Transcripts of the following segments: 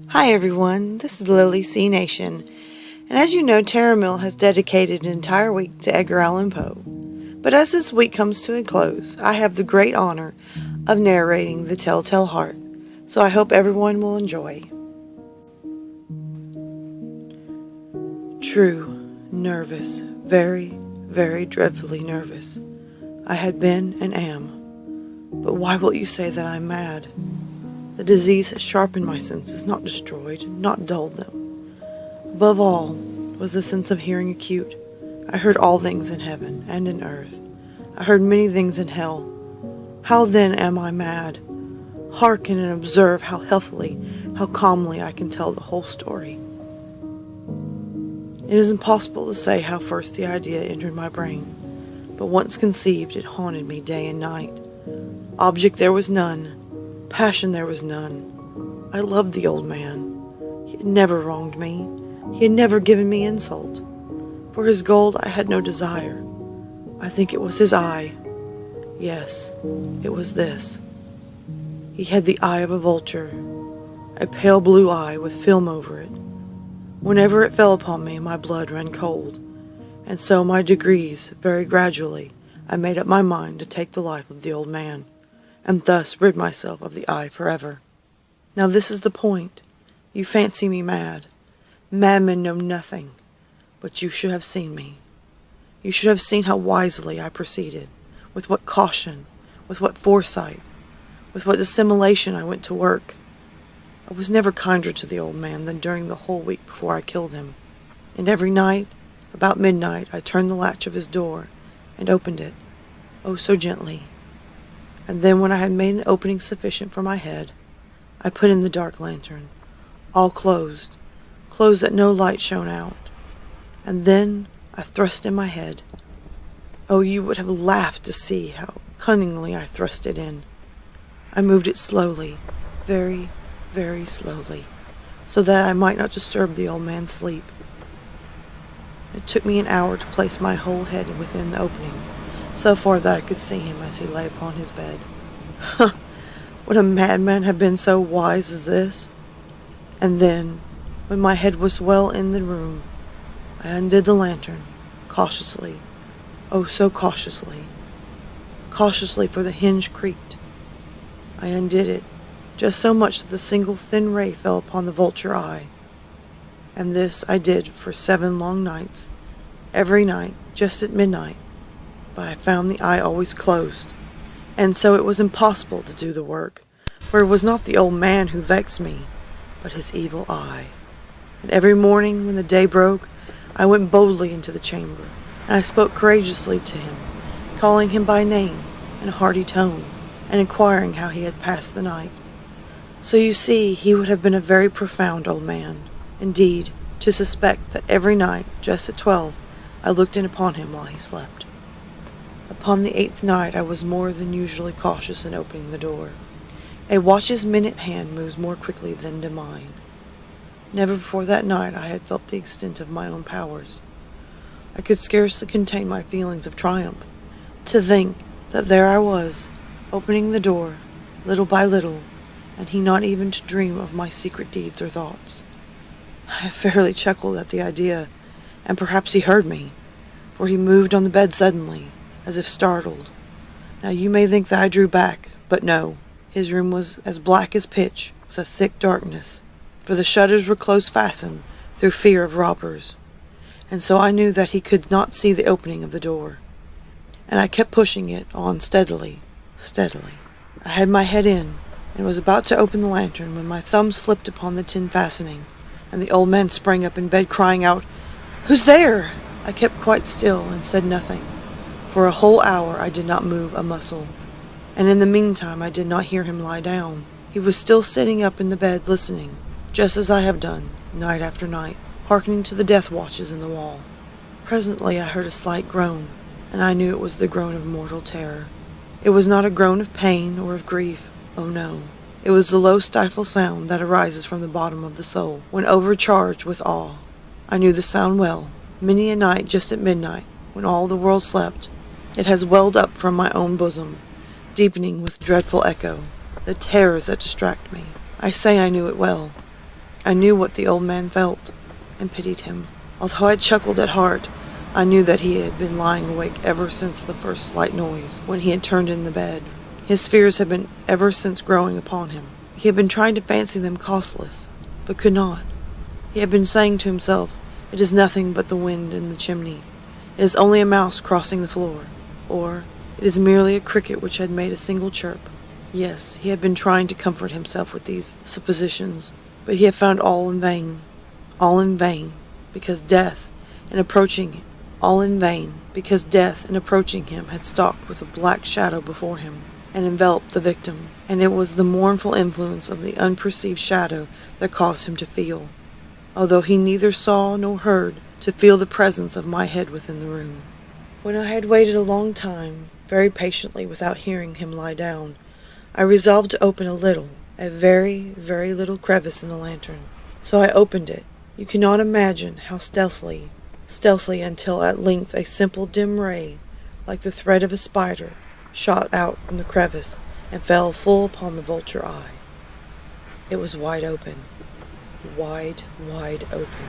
Hi everyone, this is LillieCNation, and as you know, Tara Mill has dedicated an entire week to Edgar Allan Poe. But as this week comes to a close, I have the great honor of narrating The Telltale Heart, so I hope everyone will enjoy. True, nervous, very, very dreadfully nervous. I had been and am. But why will you say that I'm mad? The disease has sharpened my senses, not destroyed, not dulled them. Above all was the sense of hearing acute. I heard all things in heaven and in earth. I heard many things in hell. How then am I mad? Hearken and observe how healthily, how calmly I can tell the whole story. It is impossible to say how first the idea entered my brain, but once conceived it haunted me day and night. Object there was none. Passion there was none. I loved the old man. He had never wronged me. He had never given me insult. For his gold I had no desire. I think it was his eye. Yes, it was this. He had the eye of a vulture, a pale blue eye with film over it. Whenever it fell upon me, my blood ran cold, and so by degrees, very gradually, I made up my mind to take the life of the old man, and thus rid myself of the eye forever. Now this is the point. You fancy me mad. Madmen know nothing. But you should have seen me. You should have seen how wisely I proceeded, with what caution, with what foresight, with what dissimulation I went to work. I was never kinder to the old man than during the whole week before I killed him. And every night, about midnight, I turned the latch of his door and opened it, oh so gently. And then when I had made an opening sufficient for my head, I put in the dark lantern, all closed that no light shone out. And then I thrust in my head. Oh, you would have laughed to see how cunningly I thrust it in. I moved it slowly, very, very slowly, so that I might not disturb the old man's sleep. It took me an hour to place my whole head within the opening, so far that I could see him as he lay upon his bed. Would a madman have been so wise as this? And then, when my head was well in the room, I undid the lantern, cautiously, oh so cautiously. Cautiously, for the hinge creaked. I undid it, just so much that the single thin ray fell upon the vulture eye. And this I did for 7 long nights, every night, just at midnight. But I found the eye always closed, and so it was impossible to do the work, for it was not the old man who vexed me, but his evil eye. And every morning when the day broke, I went boldly into the chamber, and I spoke courageously to him, calling him by name in a hearty tone, and inquiring how he had passed the night. So you see, he would have been a very profound old man, indeed, to suspect that every night, just at 12, I looked in upon him while he slept. Upon the 8th night I was more than usually cautious in opening the door. A watch's minute hand moves more quickly than the mine. Never before that night I had felt the extent of my own powers. I could scarcely contain my feelings of triumph. To think that there I was, opening the door, little by little, and he not even to dream of my secret deeds or thoughts. I fairly chuckled at the idea, and perhaps he heard me, for he moved on the bed suddenly, as if startled. Now you may think that I drew back, but no. His room was as black as pitch, with a thick darkness, for the shutters were close fastened through fear of robbers, and so I knew that he could not see the opening of the door. And I kept pushing it on steadily, steadily. I had my head in, and was about to open the lantern when my thumb slipped upon the tin fastening, and the old man sprang up in bed crying out, "Who's there?" I kept quite still and said nothing. For a whole hour I did not move a muscle, and in the meantime I did not hear him lie down. He was still sitting up in the bed listening, just as I have done, night after night, hearkening to the death watches in the wall. Presently I heard a slight groan, and I knew it was the groan of mortal terror. It was not a groan of pain or of grief, oh no. It was the low stifled sound that arises from the bottom of the soul, when overcharged with awe. I knew the sound well. Many a night just at midnight, when all the world slept, it has welled up from my own bosom, deepening with dreadful echo the terrors that distract me. I say I knew it well. I knew what the old man felt, and pitied him. Although I chuckled at heart, I knew that he had been lying awake ever since the first slight noise, when he had turned in the bed. His fears had been ever since growing upon him. He had been trying to fancy them causeless, but could not. He had been saying to himself, "It is nothing but the wind in the chimney. It is only a mouse crossing the floor," or "It is merely a cricket which had made a single chirp." Yes, he had been trying to comfort himself with these suppositions, but he had found all in vain. All in vain, because death, in approaching him, had stalked with a black shadow before him, and enveloped the victim, and it was the mournful influence of the unperceived shadow that caused him to feel, although he neither saw nor heard, to feel the presence of my head within the room. When I had waited a long time, very patiently without hearing him lie down, I resolved to open a very, very little crevice in the lantern. So I opened it. You cannot imagine how stealthily, until at length a simple dim ray, like the thread of a spider, shot out from the crevice and fell full upon the vulture eye. It was wide open, wide open,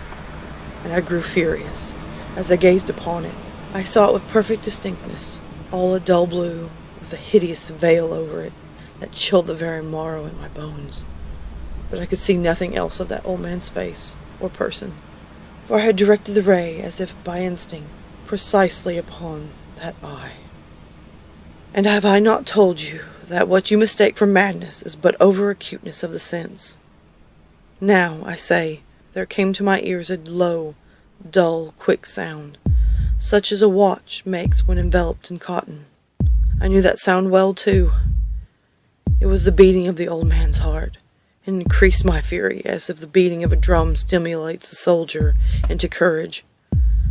and I grew furious as I gazed upon it. I saw it with perfect distinctness, all a dull blue, with a hideous veil over it that chilled the very marrow in my bones. But I could see nothing else of that old man's face or person, for I had directed the ray, as if by instinct, precisely upon that eye. And have I not told you that what you mistake for madness is but over-acuteness of the sense? Now, I say, there came to my ears a low, dull, quick sound, such as a watch makes when enveloped in cotton. I knew that sound well, too. It was the beating of the old man's heart, and increased my fury, as if the beating of a drum stimulates a soldier into courage.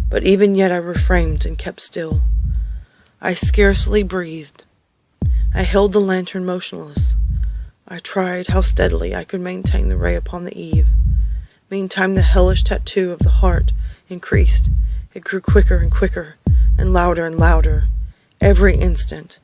But even yet I refrained and kept still. I scarcely breathed. I held the lantern motionless. I tried how steadily I could maintain the ray upon the eve. Meantime the hellish tattoo of the heart increased. It grew quicker and quicker, and louder, every instant.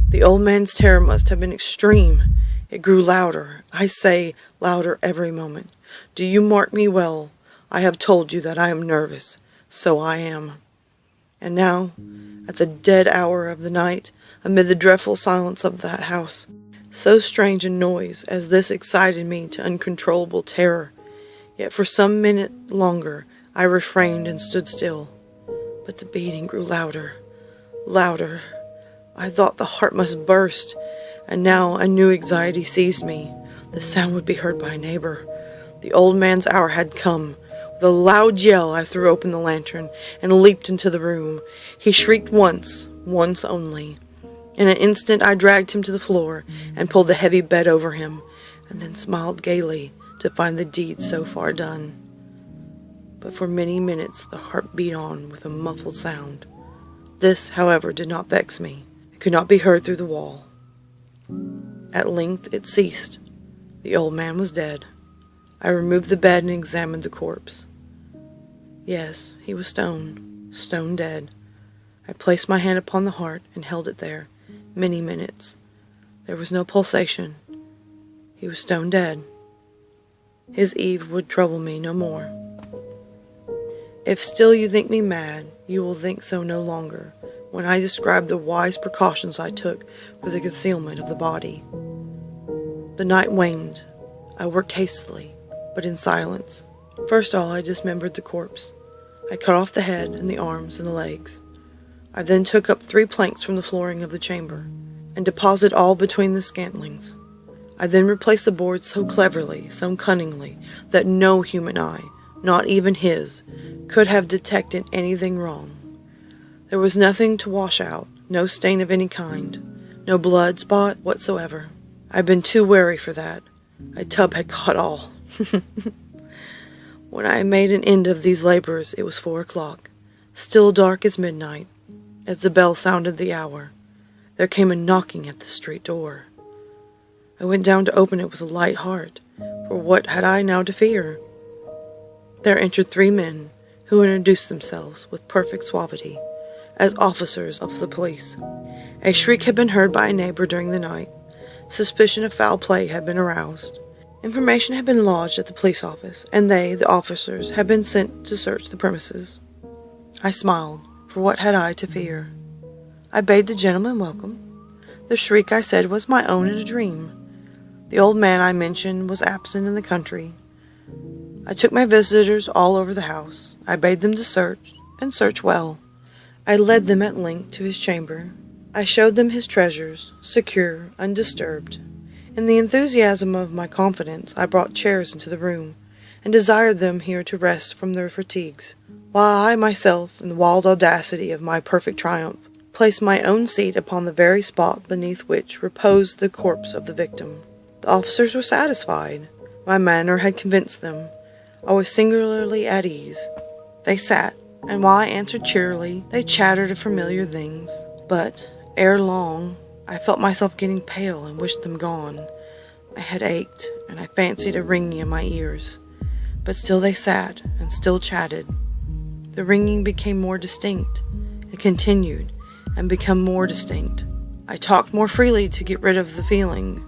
The old man's terror must have been extreme. It grew louder, I say, louder every moment. Do you mark me well? I have told you that I am nervous. So I am. And now, at the dead hour of the night, amid the dreadful silence of that house, so strange a noise as this excited me to uncontrollable terror. Yet for some minute longer I refrained and stood still. But the beating grew louder. I thought the heart must burst, and now a new anxiety seized me. The sound would be heard by a neighbor. The old man's hour had come. With a loud yell I threw open the lantern and leaped into the room. He shrieked once only. In an instant I dragged him to the floor and pulled the heavy bed over him, and then smiled gaily to find the deed so far done. But for many minutes the heart beat on with a muffled sound. This, however, did not vex me. It could not be heard through the wall. At length it ceased. The old man was dead. I removed the bed and examined the corpse. Yes, he was stone dead. I placed my hand upon the heart and held it there many minutes. There was no pulsation. He was stone dead. His Eve would trouble me no more. If still you think me mad, you will think so no longer when I describe the wise precautions I took for the concealment of the body. The night waned. I worked hastily, but in silence. First of all, I dismembered the corpse. I cut off the head and the arms and the legs. I then took up 3 planks from the flooring of the chamber, and deposited all between the scantlings. I then replaced the boards so cleverly, so cunningly, that no human eye, not even his, could have detected anything wrong. There was nothing to wash out, no stain of any kind, no blood spot whatsoever. I had been too wary for that. A tub had caught all. When I had made an end of these labors, it was 4 o'clock, still dark as midnight. As the bell sounded the hour, there came a knocking at the street door. I went down to open it with a light heart, for what had I now to fear? There entered 3 men, who introduced themselves with perfect suavity as officers of the police. A shriek had been heard by a neighbor during the night. Suspicion of foul play had been aroused. Information had been lodged at the police office, and they, the officers, had been sent to search the premises. I smiled, for what had I to fear? I bade the gentleman welcome. The shriek, I said, was my own in a dream. The old man I mentioned was absent in the country. I took my visitors all over the house. I bade them to search, and search well. I led them at length to his chamber. I showed them his treasures, secure, undisturbed. In the enthusiasm of my confidence, I brought chairs into the room, and desired them here to rest from their fatigues, while I myself, in the wild audacity of my perfect triumph, placed my own seat upon the very spot beneath which reposed the corpse of the victim. The officers were satisfied. My manner had convinced them. I was singularly at ease. They sat, and while I answered cheerily, they chattered of familiar things. But, ere long, I felt myself getting pale and wished them gone. My head ached, and I fancied a ringing in my ears. But still they sat, and still chatted. The ringing became more distinct. It continued, and became more distinct. I talked more freely to get rid of the feeling,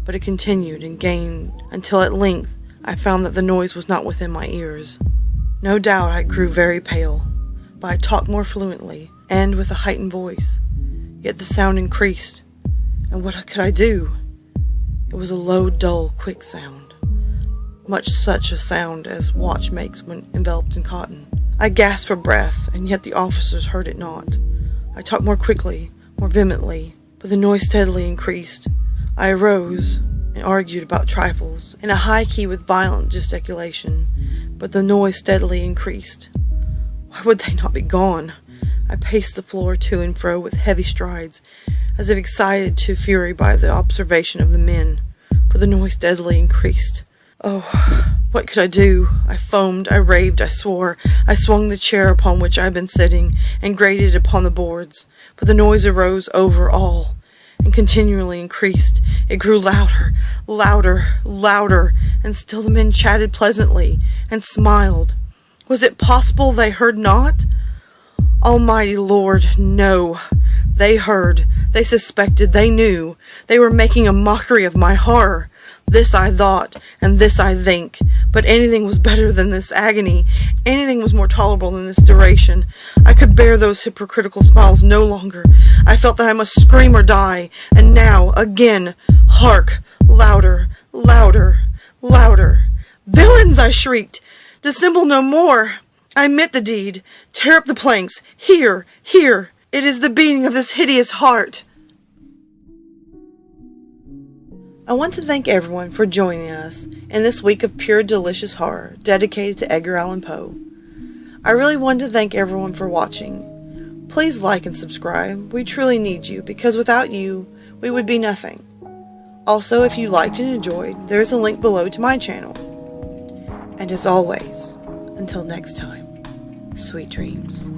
but it continued and gained until at length I found that the noise was not within my ears. No doubt I grew very pale, but I talked more fluently, and with a heightened voice. Yet the sound increased, and what could I do? It was a low, dull, quick sound, much such a sound as watch makes when enveloped in cotton. I gasped for breath, and yet the officers heard it not. I talked more quickly, more vehemently, but the noise steadily increased. I arose and argued about trifles, in a high key with violent gesticulation, but the noise steadily increased. Why would they not be gone? I paced the floor to and fro with heavy strides, as if excited to fury by the observation of the men, for the noise steadily increased. Oh, what could I do? I foamed, I raved, I swore. I swung the chair upon which I had been sitting, and grated upon the boards, for the noise arose over all, and continually increased. It grew louder, louder, louder, and still the men chatted pleasantly, and smiled. Was it possible they heard not? Almighty Lord, no! They heard, they suspected, they knew. They were making a mockery of my horror. This I thought, and this I think. But anything was better than this agony. Anything was more tolerable than this duration. I could bear those hypocritical smiles no longer. I felt that I must scream or die. And now, again, hark! Louder, louder, louder. Villains! I shrieked. Dissemble no more. I admit the deed. Tear up the planks. Here, here. It is the beating of this hideous heart. I want to thank everyone for joining us in this week of pure delicious horror dedicated to Edgar Allan Poe. I really want to thank everyone for watching. Please like and subscribe. We truly need you, because without you, we would be nothing. Also, if you liked and enjoyed, there is a link below to my channel. And as always, until next time, sweet dreams.